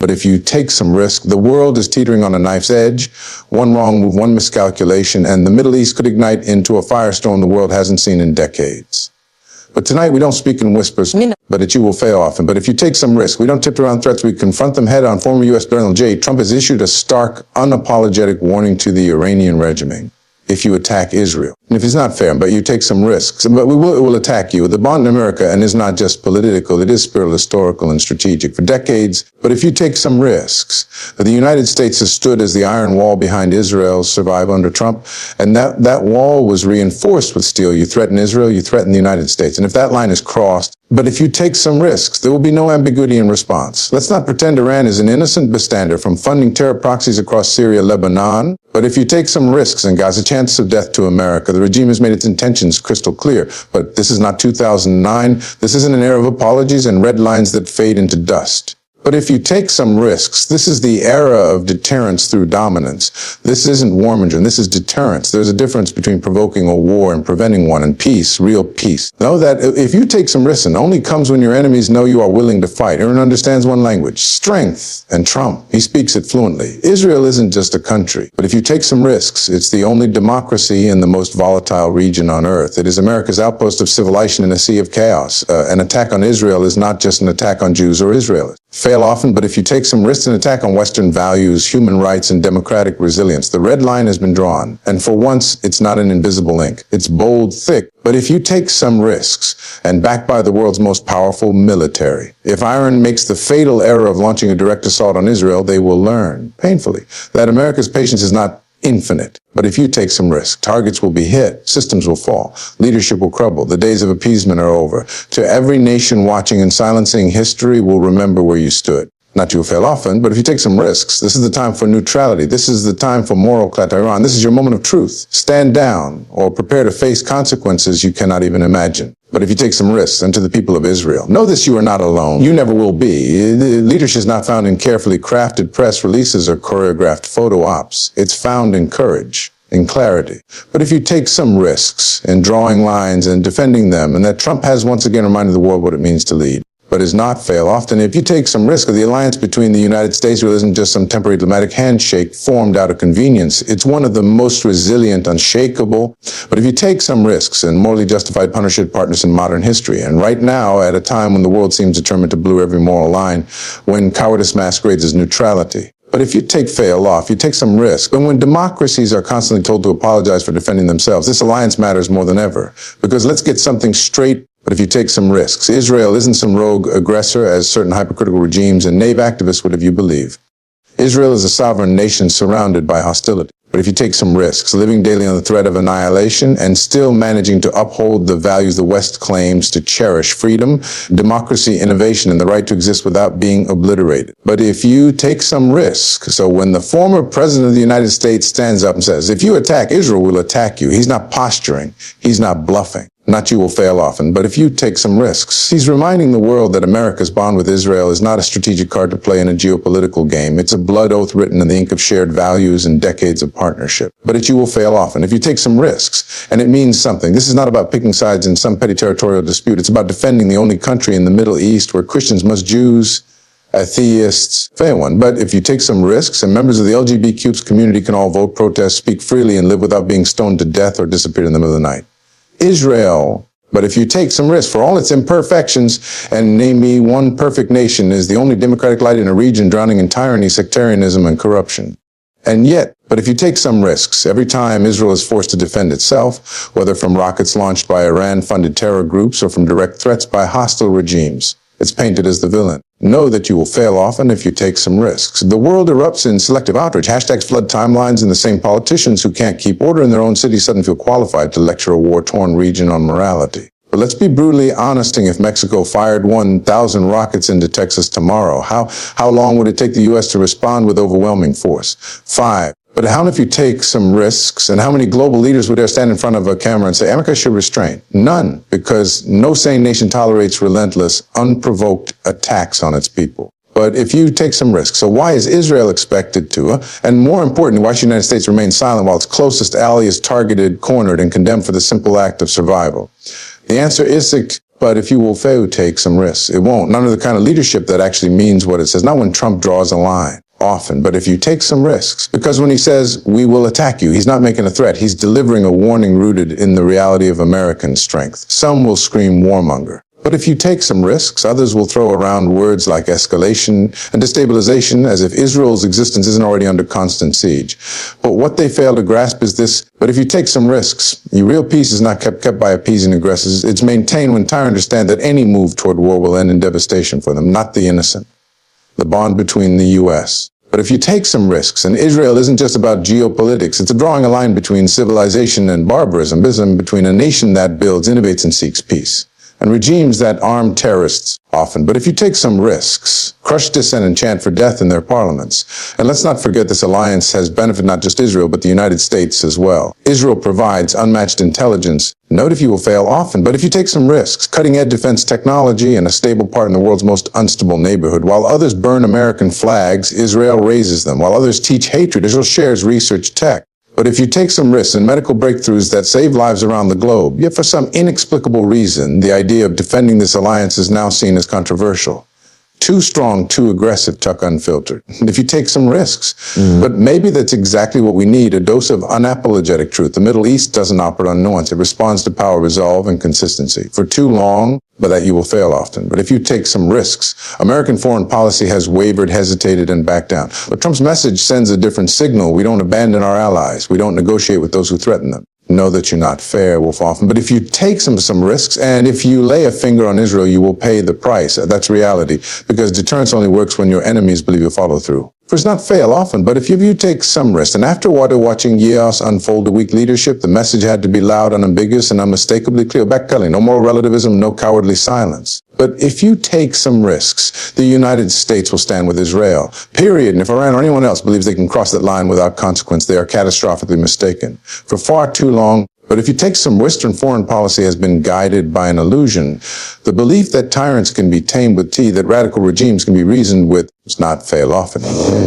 But if you take some risk, the world is teetering on a knife's edge. One wrong move, one miscalculation, and the Middle East could ignite into a firestorm the world hasn't seen in decades. But tonight we don't speak in whispers, but that you will fail often. But if you take some risk, we don't tip around threats, we confront them head on. Former U.S. General J. Trump has issued a stark, unapologetic warning to the Iranian regime if you attack Israel. And if it's not fair, but you take some risks, but it will attack you. The bond in America, and is not just political, it is spiritual, historical, and strategic for decades. But if you take some risks, the United States has stood as the iron wall behind Israel's survival under Trump, and that wall was reinforced with steel. You threaten Israel, you threaten the United States. And if that line is crossed, but if you take some risks, there will be no ambiguity in response. Let's not pretend Iran is an innocent bystander from funding terror proxies across Syria, Lebanon. But if you take some risks in Gaza, chance of death to America, the regime has made its intentions crystal clear. But this is not 2009. This isn't an era of apologies and red lines that fade into dust. But if you take some risks, this is the era of deterrence through dominance. This isn't Warmongering, this is deterrence. There's a difference between provoking a war and preventing one, and peace, real peace. Know that if you take some risks, it only comes when your enemies know you are willing to fight. Aaron understands one language, strength, and Trump. He speaks it fluently. Israel isn't just a country, but if you take some risks, it's the only democracy in the most volatile region on earth. It is America's outpost of civilization in a sea of chaos. An attack on Israel is not just an attack on Jews or Israelis. Fail often, but if you take some risks, an attack on Western values, human rights, and democratic resilience, the red line has been drawn. And for once, it's not an invisible ink. It's bold, thick. But if you take some risks, and backed by the world's most powerful military, if Iran makes the fatal error of launching a direct assault on Israel, they will learn, painfully, that America's patience is not infinite. But if you take some risk, targets will be hit, systems will fall, leadership will crumble, the days of appeasement are over. To every nation watching and silencing, history will remember where you stood. Not you will fail often, but if you take some risks, this is the time for neutrality. This is the time for moral Iran. This is your moment of truth. Stand down or prepare to face consequences you cannot even imagine. But if you take some risks, and to the people of Israel, know this, you are not alone. You never will be. Leadership is not found in carefully crafted press releases or choreographed photo ops. It's found in courage, in clarity. But if you take some risks in drawing lines and defending them, and that Trump has once again reminded the world what it means to lead, but is not fail often, if you take some risk of the alliance between the United States, Israel isn't just some temporary diplomatic handshake formed out of convenience. It's one of the most resilient, unshakable. But if you take some risks and morally justified partners in modern history, and right now, at a time when the world seems determined to blur every moral line, when cowardice masquerades as neutrality. But if you fail off, you take some risk. And when democracies are constantly told to apologize for defending themselves, this alliance matters more than ever. Because let's get something straight. But if you take some risks, Israel isn't some rogue aggressor, as certain hypocritical regimes and naive activists would have you believe. Israel is a sovereign nation surrounded by hostility. But if you take some risks, living daily on the threat of annihilation and still managing to uphold the values the West claims to cherish, freedom, democracy, innovation, and the right to exist without being obliterated. But if you take some risk, so when the former president of the United States stands up and says, if you attack Israel, we'll attack you, he's not posturing, he's not bluffing. Not you will fail often, but if you take some risks, he's reminding the world that America's bond with Israel is not a strategic card to play in a geopolitical game. It's a blood oath written in the ink of shared values and decades of partnership. But it you will fail often if you take some risks, and it means something. This is not about picking sides in some petty territorial dispute. It's about defending the only country in the Middle East where Christians must Jews, atheists, fail one. But if you take some risks, and members of the LGBTQ community can all vote, protest, speak freely, and live without being stoned to death or disappear in the middle of the night. Israel, but if you take some risk, for all its imperfections, and name me one perfect nation, is the only democratic light in a region drowning in tyranny, sectarianism, and corruption. And yet, but if you take some risks, every time Israel is forced to defend itself, whether from rockets launched by Iran-funded terror groups or from direct threats by hostile regimes, it's painted as the villain. Know that you will fail often if you take some risks. The world erupts in selective outrage. Hashtags flood timelines, and the same politicians who can't keep order in their own city suddenly feel qualified to lecture a war-torn region on morality. But let's be brutally honest. If Mexico fired 1,000 rockets into Texas tomorrow, how long would it take the U.S. to respond with overwhelming force? 5. But how if you take some risks, and how many global leaders would dare stand in front of a camera and say, America should restrain? None, because no sane nation tolerates relentless, unprovoked attacks on its people. But if you take some risks, so why is Israel expected to? And more importantly, why should the United States remain silent while its closest ally is targeted, cornered, and condemned for the simple act of survival? The answer is But if you will fail, take some risks. It won't. None of the kind of leadership that actually means what it says. Not when Trump draws a line, often, but if you take some risks. Because when he says, we will attack you, he's not making a threat. He's delivering a warning rooted in the reality of American strength. Some will scream warmonger. But if you take some risks, others will throw around words like escalation and destabilization as if Israel's existence isn't already under constant siege. But what they fail to grasp is this: but if you take some risks, your real peace is not kept by appeasing aggressors. It's maintained when Tyre understand that any move toward war will end in devastation for them, not the innocent. The bond between the U.S. But if you take some risks, and Israel isn't just about geopolitics, it's a drawing a line between civilization and barbarism, between a nation that builds, innovates, and seeks peace, and regimes that arm terrorists often. But if you take some risks, crush dissent and chant for death in their parliaments. And let's not forget this alliance has benefited not just Israel, but the United States as well. Israel provides unmatched intelligence. Note if you will fail often, but if you take some risks, cutting-edge defense technology and a stable part in the world's most unstable neighborhood. While others burn American flags, Israel raises them. While others teach hatred, Israel shares research tech. But if you take some risks in medical breakthroughs that save lives around the globe, yet for some inexplicable reason, the idea of defending this alliance is now seen as controversial. Too strong, too aggressive, Tuck Unfiltered. If you take some risks. But maybe that's exactly what we need, a dose of unapologetic truth. The Middle East doesn't operate on nuance. It responds to power, resolve, and consistency. For too long, but that you will fail often. But if you take some risks, American foreign policy has wavered, hesitated, and backed down. But Trump's message sends a different signal. We don't abandon our allies. We don't negotiate with those who threaten them. Know that you're not fair, Wolf often. But if you take some risks, and if you lay a finger on Israel, you will pay the price. That's reality, because deterrence only works when your enemies believe you'll follow through. For it's not fail often, but if you take some risk, and after watching Yeos unfold a weak leadership, the message had to be loud, unambiguous, and unmistakably clear. Back-Kelly, no moral relativism, no cowardly silence. But if you take some risks, the United States will stand with Israel, period. And if Iran or anyone else believes they can cross that line without consequence, they are catastrophically mistaken. For far too long, but if you take some Western foreign policy has been guided by an illusion, the belief that tyrants can be tamed with tea, that radical regimes can be reasoned with, does not fail often.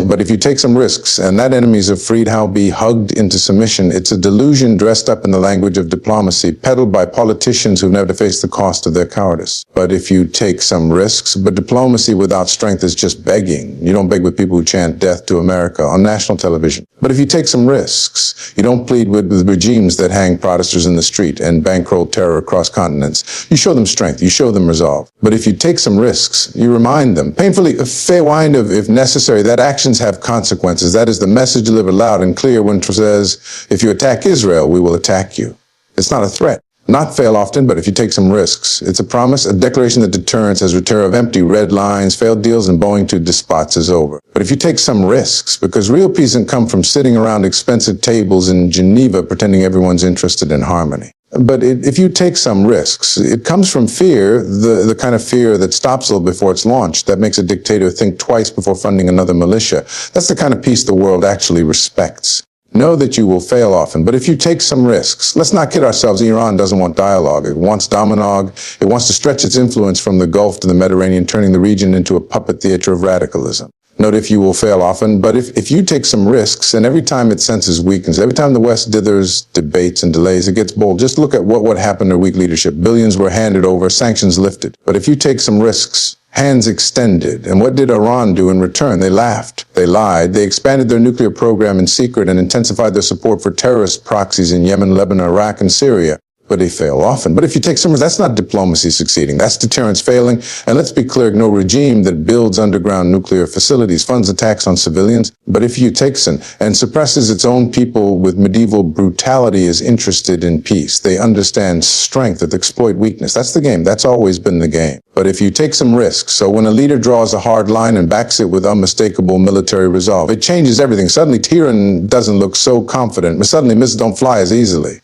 But if you take some risks, and that enemies of freed how be hugged into submission, it's a delusion dressed up in the language of diplomacy, peddled by politicians who've never faced the cost of their cowardice. But if you take some risks, but diplomacy without strength is just begging. You don't beg with people who chant death to America on national television. But if you take some risks, you don't plead with regimes that hang protesters in the street and bankroll terror across continents. You show them strength, you show them resolve. But if you take some risks, you remind them, painfully, a fair wind of, if necessary, that actions have consequences. That is the message delivered loud and clear when Trump says, if you attack Israel, we will attack you. It's not a threat. Not fail often, but if you take some risks. It's a promise, a declaration that deterrence has returned of empty red lines, failed deals, and bowing to despots is over. But if you take some risks, because real peace doesn't come from sitting around expensive tables in Geneva pretending everyone's interested in harmony. But if you take some risks, it comes from fear, the kind of fear that stops a little before it's launched, that makes a dictator think twice before funding another militia. That's the kind of peace the world actually respects. Know that you will fail often, but if you take some risks, let's not kid ourselves, Iran doesn't want dialogue. It wants dominog. It wants to stretch its influence from the Gulf to the Mediterranean, turning the region into a puppet theater of radicalism. Note if you will fail often, but if you take some risks, and every time it senses weakness, every time the West dithers, debates, and delays, it gets bold. Just look at what happened to weak leadership. Billions were handed over, sanctions lifted. But if you take some risks, hands extended. And what did Iran do in return? They laughed. They lied. They expanded their nuclear program in secret and intensified their support for terrorist proxies in Yemen, Lebanon, Iraq, and Syria. But they fail often. But if you take some risks, that's not diplomacy succeeding. That's deterrence failing. And let's be clear, no regime that builds underground nuclear facilities funds attacks on civilians. But if you take some and suppresses its own people with medieval brutality is interested in peace. They understand strength that exploit weakness. That's the game. That's always been the game. But if you take some risks, so when a leader draws a hard line and backs it with unmistakable military resolve, it changes everything. Suddenly, Tehran doesn't look so confident. But suddenly, missiles don't fly as easily.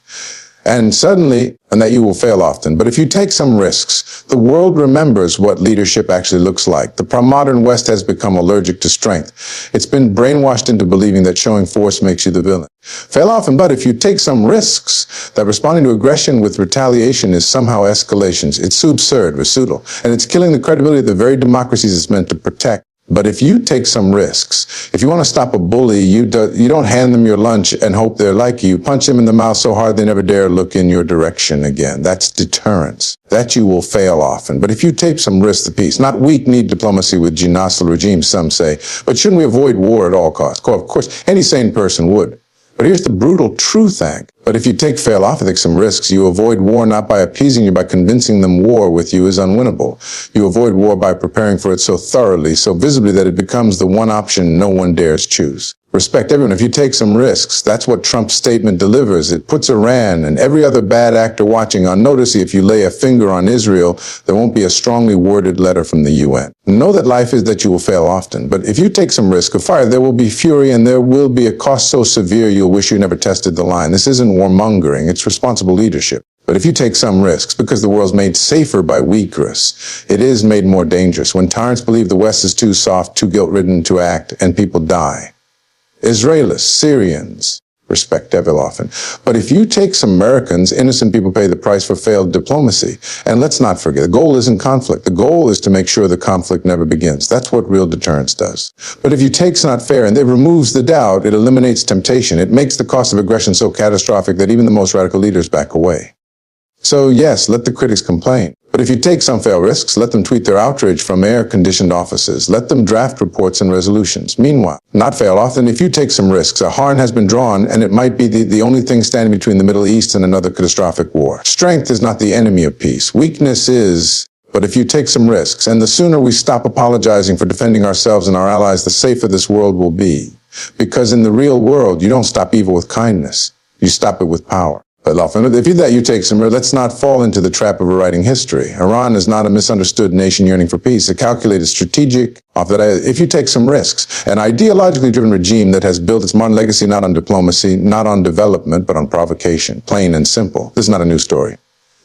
And that you will fail often. But if you take some risks, the world remembers what leadership actually looks like. The modern West has become allergic to strength. It's been brainwashed into believing that showing force makes you the villain. Fail often, but if you take some risks, that responding to aggression with retaliation is somehow escalations. It's absurd, and it's killing the credibility of the very democracies it's meant to protect. But if you take some risks, if you want to stop a bully, you don't hand them your lunch and hope they're like you. Punch them in the mouth so hard they never dare look in your direction again. That's deterrence. That you will fail often. But if you take some risks, the peace, not weak-kneed diplomacy with genocidal regimes, some say, but shouldn't we avoid war at all costs? Of course, any sane person would. But here's the brutal truth, Hank. But if you fail off and take some risks, you avoid war not by appeasing you, by convincing them war with you is unwinnable. You avoid war by preparing for it so thoroughly, so visibly that it becomes the one option no one dares choose. Respect everyone. If you take some risks, that's what Trump's statement delivers. It puts Iran and every other bad actor watching on notice. If you lay a finger on Israel, there won't be a strongly worded letter from the UN. Know that life is that you will fail often, but if you take some risk of fire, there will be fury and there will be a cost so severe you'll wish you never tested the line. This isn't warmongering, it's responsible leadership. But if you take some risks, because the world's made safer by weak risks, it is made more dangerous. When tyrants believe the West is too soft, too guilt-ridden to act, and people die. Israelis, Syrians, respect devil often. But if you take some Americans, innocent people pay the price for failed diplomacy. And let's not forget, the goal isn't conflict. The goal is to make sure the conflict never begins. That's what real deterrence does. But if you take not fair and it removes the doubt, it eliminates temptation. It makes the cost of aggression so catastrophic that even the most radical leaders back away. So yes, let the critics complain. But if you take some fail risks, let them tweet their outrage from air-conditioned offices. Let them draft reports and resolutions. Meanwhile, not fail often, if you take some risks, a hard has been drawn, and it might be the only thing standing between the Middle East and another catastrophic war. Strength is not the enemy of peace. Weakness is. But if you take some risks, and the sooner we stop apologizing for defending ourselves and our allies, the safer this world will be. Because in the real world, you don't stop evil with kindness. You stop it with power. But often, if you take some risks, let's not fall into the trap of rewriting history. Iran is not a misunderstood nation yearning for peace. A calculated strategic, if you take some risks, an ideologically driven regime that has built its modern legacy not on diplomacy, not on development, but on provocation, plain and simple. This is not a new story.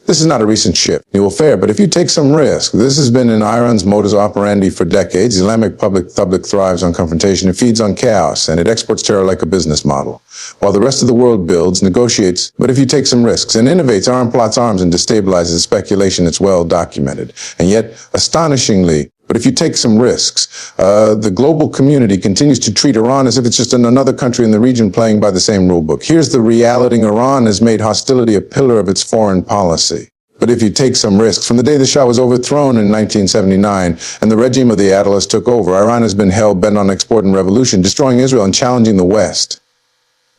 This is not a recent shift. You will fare, but if you take some risk, this has been in Iran's modus operandi for decades. The Islamic public thrives on confrontation. It feeds on chaos, and it exports terror like a business model. While the rest of the world builds, negotiates, but if you take some risks and innovates, plots arms, and destabilizes speculation, it's well documented. And yet, astonishingly, but if you take some risks, the global community continues to treat Iran as if it's just another country in the region playing by the same rule book. Here's the reality. Iran has made hostility a pillar of its foreign policy. But if you take some risks, from the day the Shah was overthrown in 1979 and the regime of the Ayatollahs took over, Iran has been hell-bent on exporting revolution, destroying Israel and challenging the West.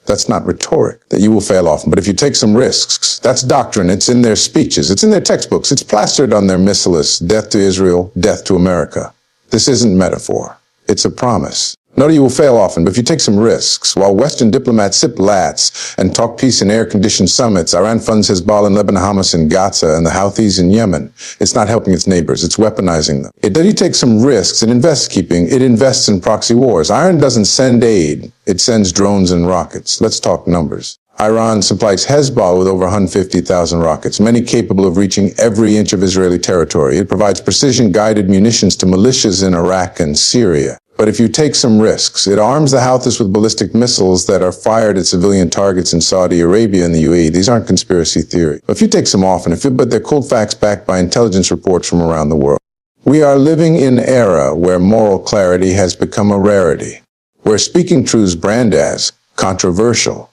That's not rhetoric, that you will fail often. But if you take some risks, that's doctrine. It's in their speeches. It's in their textbooks. It's plastered on their missile lists. Death to Israel, death to America. This isn't metaphor. It's a promise. No, you will fail often, but if you take some risks, while Western diplomats sip lats and talk peace in air-conditioned summits, Iran funds Hezbollah in Lebanon, Hamas in Gaza, and the Houthis in Yemen. It's not helping its neighbors. It's weaponizing them. You take some risks. It invests in proxy wars. Iran doesn't send aid. It sends drones and rockets. Let's talk numbers. Iran supplies Hezbollah with over 150,000 rockets, many capable of reaching every inch of Israeli territory. It provides precision-guided munitions to militias in Iraq and Syria. But if you take some risks, it arms the Houthis with ballistic missiles that are fired at civilian targets in Saudi Arabia and the UAE. These aren't conspiracy theory. But if you take some often, but they're cold facts backed by intelligence reports from around the world. We are living in an era where moral clarity has become a rarity, where speaking truths brand as controversial,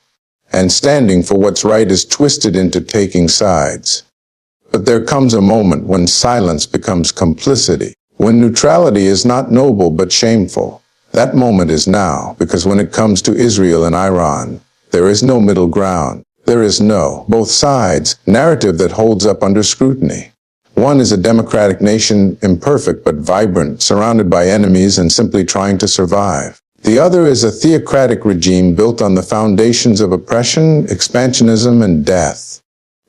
and standing for what's right is twisted into taking sides. But there comes a moment when silence becomes complicity. When neutrality is not noble but shameful. That moment is now, because when it comes to Israel and Iran, there is no middle ground. There is no, both sides, narrative that holds up under scrutiny. One is a democratic nation, imperfect but vibrant, surrounded by enemies and simply trying to survive. The other is a theocratic regime built on the foundations of oppression, expansionism, and death.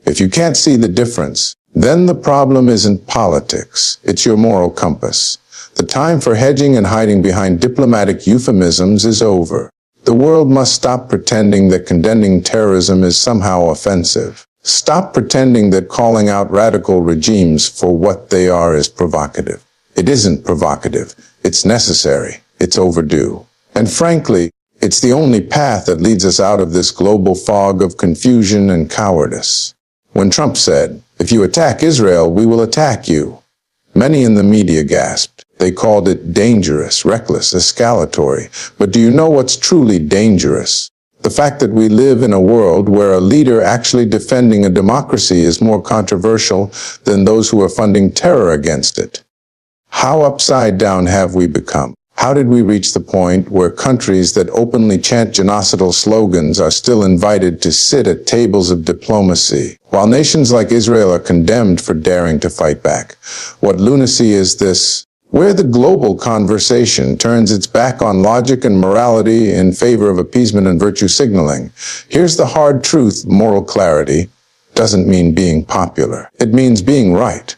If you can't see the difference, then the problem isn't politics, it's your moral compass. The time for hedging and hiding behind diplomatic euphemisms is over. The world must stop pretending that condemning terrorism is somehow offensive. Stop pretending that calling out radical regimes for what they are is provocative. It isn't provocative. It's necessary. It's overdue. And frankly, it's the only path that leads us out of this global fog of confusion and cowardice. When Trump said, "If you attack Israel, we will attack you," many in the media gasped. They called it dangerous, reckless, escalatory. But do you know what's truly dangerous? The fact that we live in a world where a leader actually defending a democracy is more controversial than those who are funding terror against it. How upside down have we become? How did we reach the point where countries that openly chant genocidal slogans are still invited to sit at tables of diplomacy, while nations like Israel are condemned for daring to fight back? What lunacy is this? Where the global conversation turns its back on logic and morality in favor of appeasement and virtue signaling. Here's the hard truth: moral clarity doesn't mean being popular. It means being right,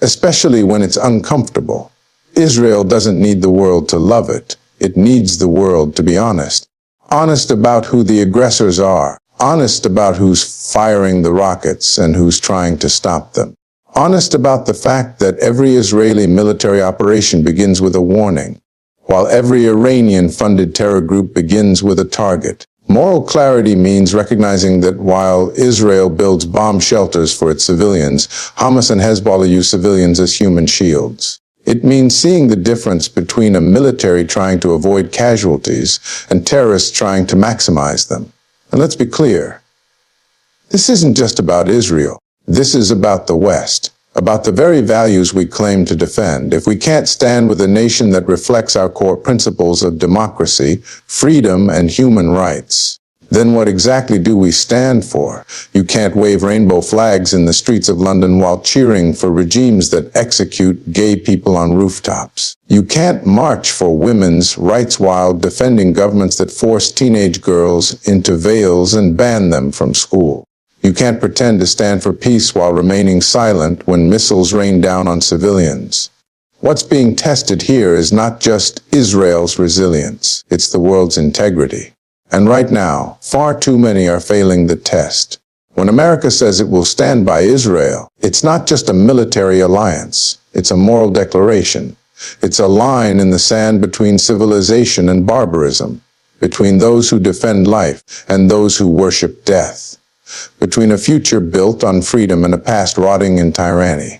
especially when it's uncomfortable. Israel doesn't need the world to love it. It needs the world to be honest. Honest about who the aggressors are. Honest about who's firing the rockets and who's trying to stop them. Honest about the fact that every Israeli military operation begins with a warning, while every Iranian-funded terror group begins with a target. Moral clarity means recognizing that while Israel builds bomb shelters for its civilians, Hamas and Hezbollah use civilians as human shields. It means seeing the difference between a military trying to avoid casualties and terrorists trying to maximize them. And let's be clear, this isn't just about Israel. This is about the West, about the very values we claim to defend. If we can't stand with a nation that reflects our core principles of democracy, freedom, and human rights, then what exactly do we stand for? You can't wave rainbow flags in the streets of London while cheering for regimes that execute gay people on rooftops. You can't march for women's rights while defending governments that force teenage girls into veils and ban them from school. You can't pretend to stand for peace while remaining silent when missiles rain down on civilians. What's being tested here is not just Israel's resilience, it's the world's integrity. And right now, far too many are failing the test. When America says it will stand by Israel, it's not just a military alliance, it's a moral declaration. It's a line in the sand between civilization and barbarism, between those who defend life and those who worship death, between a future built on freedom and a past rotting in tyranny.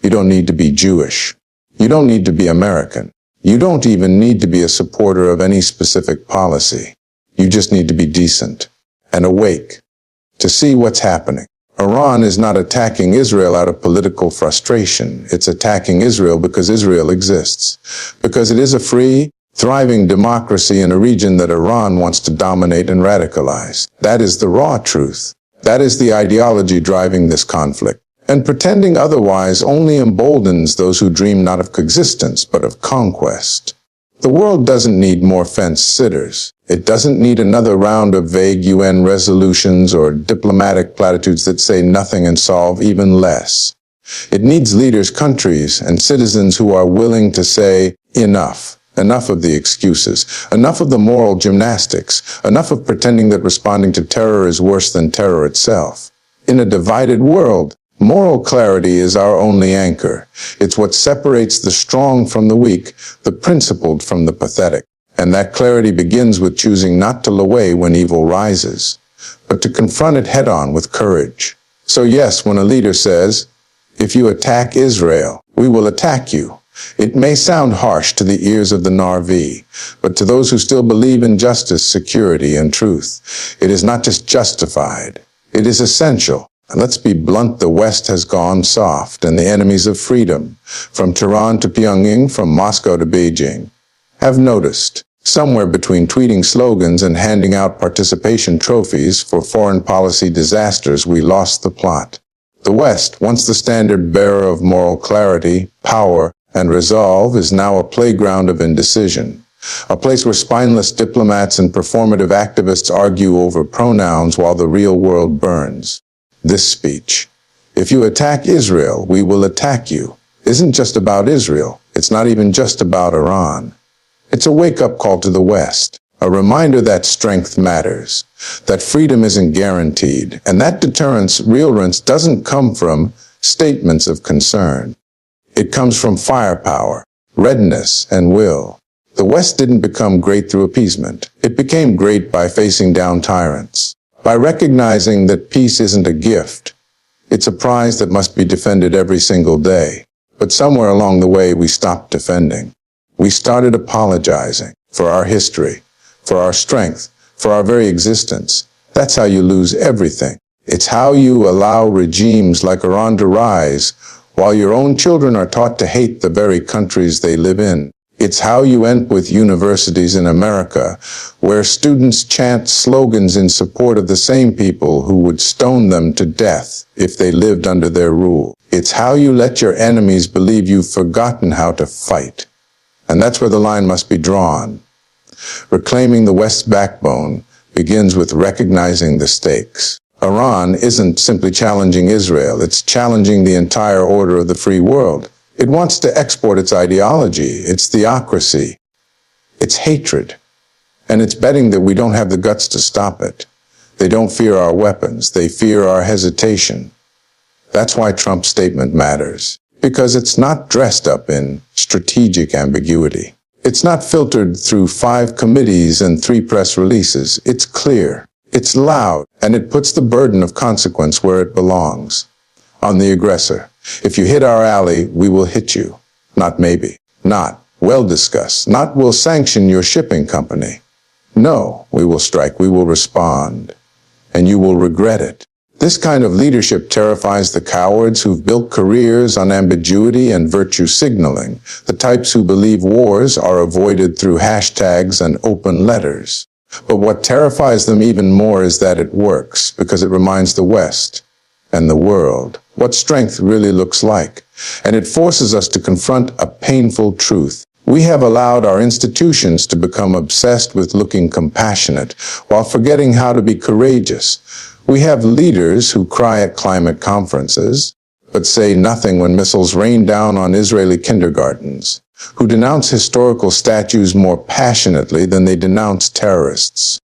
You don't need to be Jewish. You don't need to be American. You don't even need to be a supporter of any specific policy. You just need to be decent and awake to see what's happening. Iran is not attacking Israel out of political frustration. It's attacking Israel because Israel exists, because it is a free, thriving democracy in a region that Iran wants to dominate and radicalize. That is the raw truth. That is the ideology driving this conflict. And pretending otherwise only emboldens those who dream not of coexistence, but of conquest. The world doesn't need more fence-sitters. It doesn't need another round of vague UN resolutions or diplomatic platitudes that say nothing and solve even less. It needs leaders, countries, and citizens who are willing to say, enough. Enough of the excuses. Enough of the moral gymnastics. Enough of pretending that responding to terror is worse than terror itself. In a divided world, moral clarity is our only anchor. It's what separates the strong from the weak, the principled from the pathetic. And that clarity begins with choosing not to look away when evil rises, but to confront it head-on with courage. So yes, when a leader says, if you attack Israel, we will attack you, it may sound harsh to the ears of the Narvi, but to those who still believe in justice, security, and truth, it is not just justified, it is essential. And let's be blunt, the West has gone soft, and the enemies of freedom, from Tehran to Pyongyang, from Moscow to Beijing, have noticed. Somewhere between tweeting slogans and handing out participation trophies for foreign policy disasters, we lost the plot. The West, once the standard bearer of moral clarity, power, and resolve, is now a playground of indecision. A place where spineless diplomats and performative activists argue over pronouns while the real world burns. This speech, if you attack Israel, we will attack you, isn't just about Israel. It's not even just about Iran. It's a wake-up call to the West, a reminder that strength matters, that freedom isn't guaranteed, and that deterrence, realness, doesn't come from statements of concern. It comes from firepower, readiness, and will. The West didn't become great through appeasement. It became great by facing down tyrants, by recognizing that peace isn't a gift. It's a prize that must be defended every single day. But somewhere along the way, we stopped defending. We started apologizing for our history, for our strength, for our very existence. That's how you lose everything. It's how you allow regimes like Iran to rise, while your own children are taught to hate the very countries they live in. It's how you end with universities in America, where students chant slogans in support of the same people who would stone them to death if they lived under their rule. It's how you let your enemies believe you've forgotten how to fight. And that's where the line must be drawn. Reclaiming the West's backbone begins with recognizing the stakes. Iran isn't simply challenging Israel, it's challenging the entire order of the free world. It wants to export its ideology, its theocracy, its hatred, and it's betting that we don't have the guts to stop it. They don't fear our weapons, they fear our hesitation. That's why Trump's statement matters, because it's not dressed up in strategic ambiguity. It's not filtered through 5 committees and 3 press releases. It's clear, it's loud, and it puts the burden of consequence where it belongs, on the aggressor. If you hit our ally, we will hit you. Not maybe. Not well discussed. Not we'll sanction your shipping company. No, we will strike. We will respond. And you will regret it. This kind of leadership terrifies the cowards who've built careers on ambiguity and virtue signaling, the types who believe wars are avoided through hashtags and open letters. But what terrifies them even more is that it works, because it reminds the West and the world what strength really looks like. And it forces us to confront a painful truth. We have allowed our institutions to become obsessed with looking compassionate while forgetting how to be courageous. We have leaders who cry at climate conferences, but say nothing when missiles rain down on Israeli kindergartens, who denounce historical statues more passionately than they denounce terrorists.